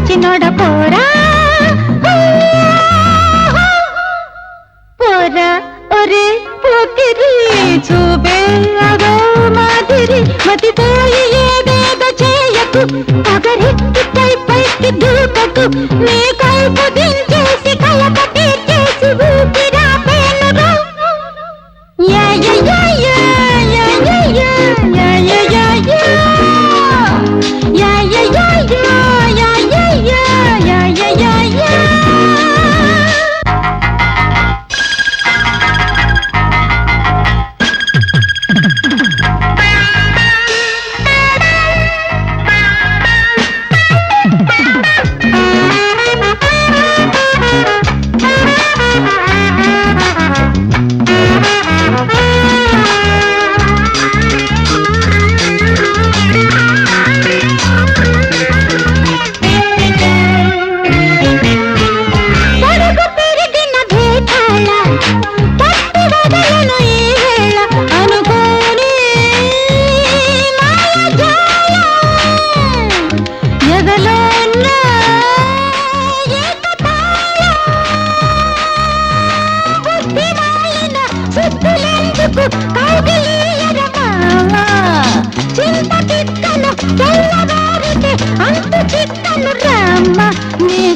సచ్చినోడ పోరా పోరా ఒరే పోకిరి చూపే అదో మాదిరి మతిపోయి ఏదేదో చేయకు పగరెత్తి పైకి దూకకు నీ కైపు దించేసి కలక తీర్చేసి ఊపిరా పేనురు యా యా యా యా యా యా యా యా యా యా యా యా యా యా యా యా యా యా యా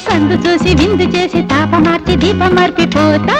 సందు చూసి విందు చేసి తాప మార్చి దీపం మార్పిపోతా